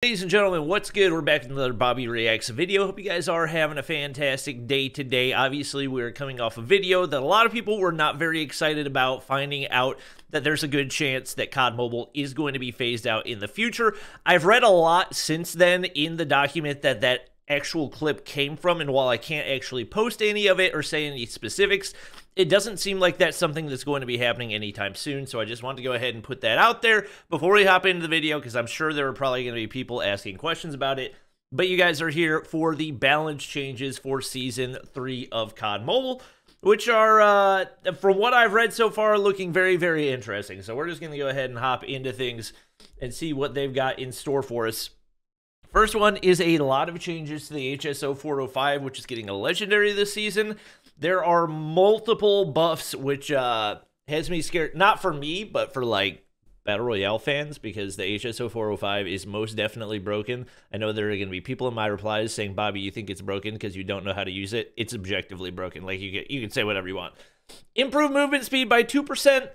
Ladies and gentlemen, what's good? We're back with another Bobby Reacts video. Hope you guys are having a fantastic day today. Obviously, we're coming off a video that a lot of people were not very excited about, finding out that there's a good chance that COD Mobile is going to be phased out in the future. I've read a lot since then in the document that actual clip came from, and while I can't actually post any of it or say any specifics, it doesn't seem like that's something that's going to be happening anytime soon, so I just wanted to go ahead and put that out there before we hop into the video, because I'm sure there are probably going to be people asking questions about it, but you guys are here for the balance changes for Season 3 of COD Mobile, which are, from what I've read so far, looking very, very interesting. So we're just going to go ahead and hop into things and see what they've got in store for us. First one is a lot of changes to the HSO 405, which is getting a legendary this season. There are multiple buffs, which has me scared, not for me, but for like Battle Royale fans, because the HSO 405 is most definitely broken. I know there are going to be people in my replies saying, Bobby, you think it's broken because you don't know how to use it. It's objectively broken. Like, you can say whatever you want. Improve movement speed by 2%.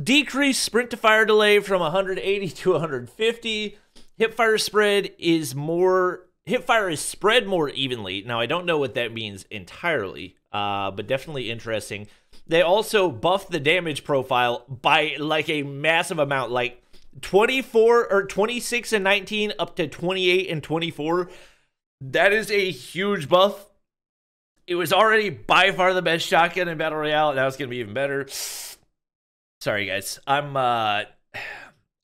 Decrease sprint to fire delay from 180 to 150. Hipfire spread is hipfire is spread more evenly. Now, I don't know what that means entirely, but definitely interesting. They also buffed the damage profile by like a massive amount, like 24 or 26 and 19 up to 28 and 24. That is a huge buff. It was already by far the best shotgun in Battle Royale. Now it's going to be even better. Sorry, guys.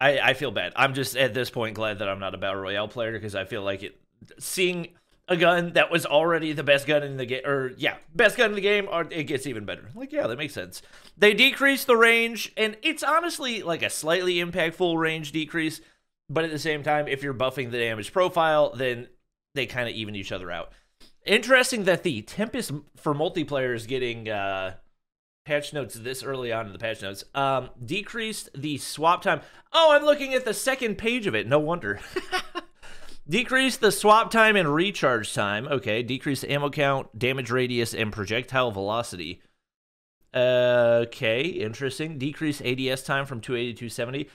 I feel bad. I'm just, at this point, glad that I'm not a Battle Royale player, because I feel like seeing a gun that was already the best gun in the game, or yeah, best gun in the game, it gets even better. Like, yeah, that makes sense. They decrease the range, and it's honestly like a slightly impactful range decrease, but at the same time, if you're buffing the damage profile, then they kind of even each other out. Interesting that the Tempest for multiplayer is getting patch notes this early on in the patch notes. Decreased the swap time. Oh, I'm looking at the second page of it. No wonder. Decrease the swap time and recharge time. Okay. Decrease the ammo count, damage radius, and projectile velocity. Okay. Interesting. Decrease ADS time from 280 to 270.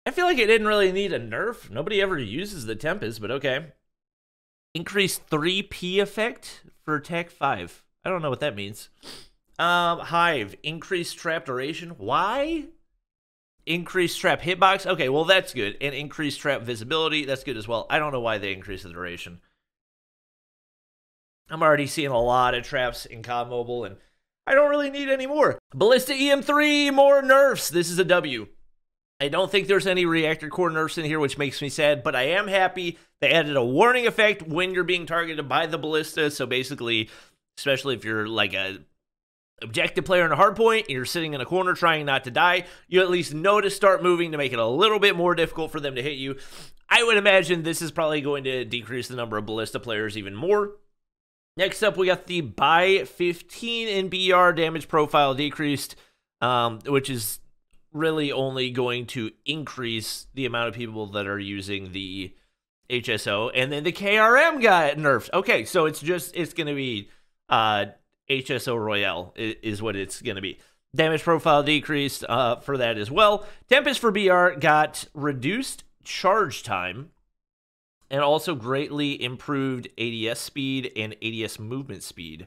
I feel like it didn't really need a nerf. Nobody ever uses the Tempest, but okay. Increase 3P effect for Attack 5. I don't know what that means. Hive, increased trap duration. Why? Increased trap hitbox. Okay, well, that's good. And increased trap visibility. That's good as well. I don't know why they increased the duration. I'm already seeing a lot of traps in COD Mobile, and I don't really need any more. Ballista EM3, more nerfs. This is a W. I don't think there's any reactor core nerfs in here, which makes me sad, but I am happy they added a warning effect when you're being targeted by the ballista. So basically, especially if you're like a objective player in a hard point, and you're sitting in a corner trying not to die, you at least know to start moving to make it a little bit more difficult for them to hit you. I would imagine this is probably going to decrease the number of ballista players even more. Next up, we got the by 15 in BR damage profile decreased, which is really only going to increase the amount of people that are using the HSO. And then the KRM got nerfed. Okay, so it's going to be HSO Royale is what it's going to be. Damage profile decreased for that as well. Tempest for BR got reduced charge time and also greatly improved ADS speed and ADS movement speed.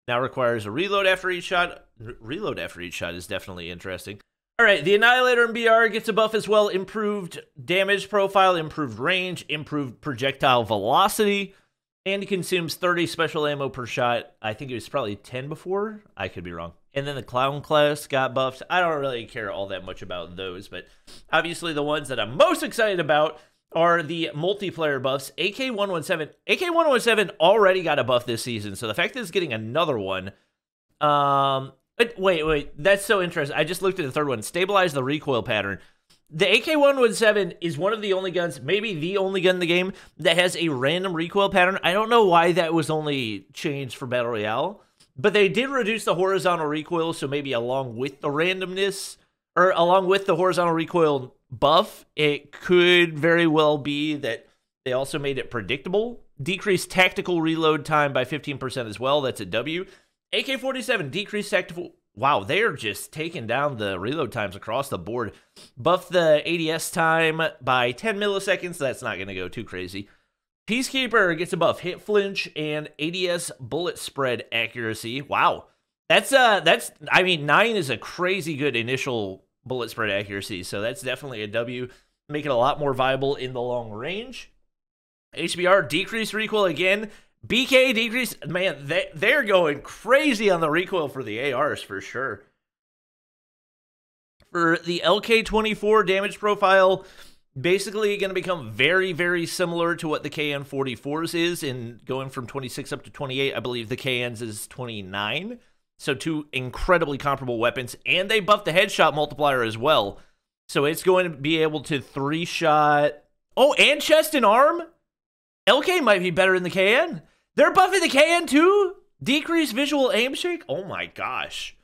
Now requires a reload after each shot. Reload after each shot is definitely interesting. All right, the Annihilator in BR gets a buff as well. Improved damage profile, improved range, improved projectile velocity, and consumes 30 special ammo per shot. I think it was probably 10 before. I could be wrong. And then the Clown class got buffed. I don't really care all that much about those, but obviously the ones that I'm most excited about are the multiplayer buffs. AK-117. AK-117 already got a buff this season, so the fact that it's getting another one... Wait, that's so interesting. I just looked at the third one. Stabilize the recoil pattern. The AK-117 is one of the only guns, maybe the only gun in the game, that has a random recoil pattern. I don't know why that was only changed for Battle Royale, but they did reduce the horizontal recoil, so maybe along with the randomness, or along with the horizontal recoil buff, it could very well be that they also made it predictable. Decreased tactical reload time by 15% as well. That's a W. AK-47, decreased wow, they are just taking down the reload times across the board. Buff the ADS time by 10 milliseconds. That's not going to go too crazy. Peacekeeper gets a buff, hit flinch, and ADS bullet spread accuracy. Wow. I mean, 9 is a crazy good initial bullet spread accuracy, so that's definitely a W. Make it a lot more viable in the long range. HBR, decreased recoil again. BK, decrease. Man, they're going crazy on the recoil for the ARs for sure. For the LK24 damage profile, basically going to become very, very similar to what the KN44's is in going from 26 up to 28. I believe the KN's is 29. So 2 incredibly comparable weapons. And they buffed the headshot multiplier as well. So it's going to be able to 3-shot. Oh, and chest and arm? LK might be better than the KN. They're buffing the KN too? Decreased visual aim shake? Oh my gosh.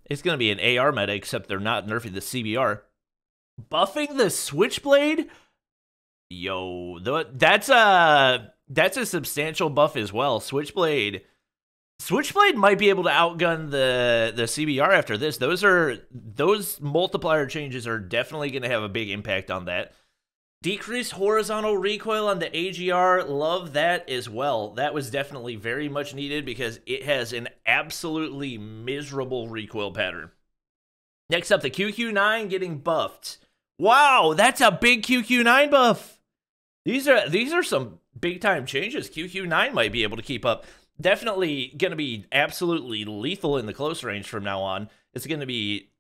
It's going to be an AR meta, except they're not nerfing the CBR. Buffing the Switchblade? Yo, that's a substantial buff as well. Switchblade might be able to outgun the CBR after this. Those multiplier changes are definitely going to have a big impact on that. Decreased horizontal recoil on the AGR. Love that as well. That was definitely very much needed because it has an absolutely miserable recoil pattern. Next up, the QQ9 getting buffed. Wow, that's a big QQ9 buff. These are some big time changes. QQ9 might be able to keep up. Definitely going to be absolutely lethal in the close range from now on. It's going to be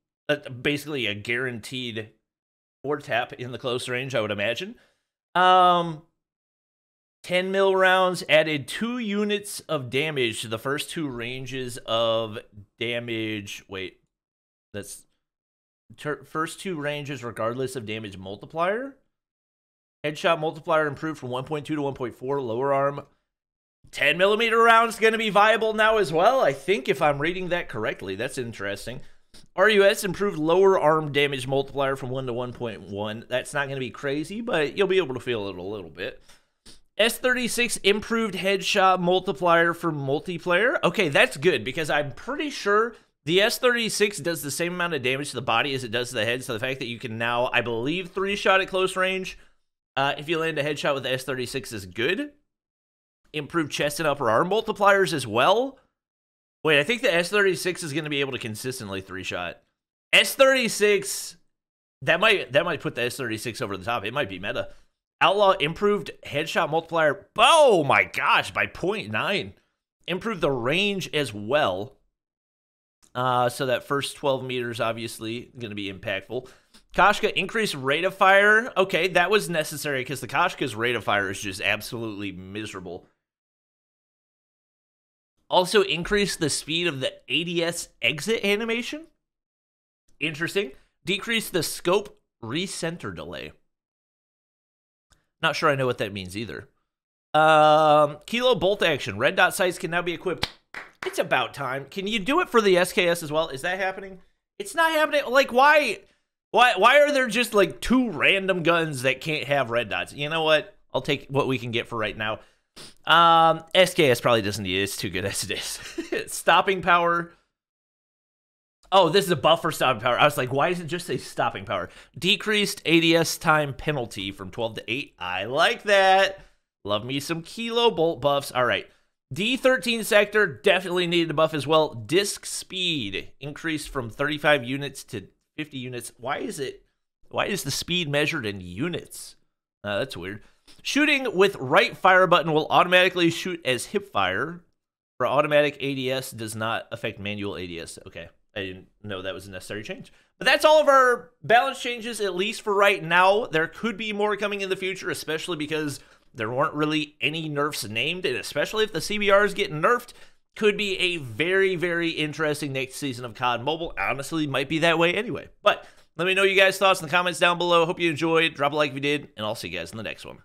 basically a guaranteed 4-tap in the close range, I would imagine. 10 mil rounds added 2 units of damage to the first 2 ranges of damage. Wait, that's first 2 ranges regardless of damage multiplier. Headshot multiplier improved from 1.2 to 1.4. Lower arm 10 millimeter rounds going to be viable now as well, I think, if I'm reading that correctly. That's interesting. RUS improved lower arm damage multiplier from 1 to 1.1. That's not going to be crazy, but you'll be able to feel it a little bit. S36 improved headshot multiplier for multiplayer. Okay, that's good, because I'm pretty sure the S36 does the same amount of damage to the body as it does to the head, so the fact that you can now, I believe, 3-shot at close range, if you land a headshot with the S36 is good. Improved chest and upper arm multipliers as well. Wait, I think the S36 is going to be able to consistently 3-shot. S36, that might put the S36 over the top. It might be meta. Outlaw improved headshot multiplier. Oh my gosh, by 0.9. Improved the range as well. So that first 12 meters, obviously, going to be impactful. Koshka increased rate of fire. Okay, that was necessary because the Koshka's rate of fire is just absolutely miserable. Also increased the speed of the ADS exit animation. Interesting. Decreased the scope recenter delay. Not sure I know what that means either. Kilo bolt action. Red dot sights can now be equipped. It's about time. Can you do it for the SKS as well? Is that happening? It's not happening. Like, why are there just like 2 random guns that can't have red dots? You know what? I'll take what we can get for right now. SKS probably doesn't need it. It's too good as it is. Stopping power. Oh, this is a buff for stopping power. I was like, why does it just say stopping power? Decreased ADS time penalty from 12 to 8. I like that. Love me some kilo bolt buffs. All right. D13 sector definitely needed a buff as well. Disc speed increased from 35 units to 50 units. Why is the speed measured in units? That's weird. Shooting with right fire button will automatically shoot as hip fire. For automatic ADS does not affect manual ADS. Okay, I didn't know that was a necessary change. But that's all of our balance changes, at least for right now. There could be more coming in the future, especially because there weren't really any nerfs named, and especially if the CBRs get nerfed, could be a very, very interesting next season of COD Mobile. Honestly, might be that way anyway. But let me know you guys' thoughts in the comments down below. Hope you enjoyed. Drop a like if you did, and I'll see you guys in the next one.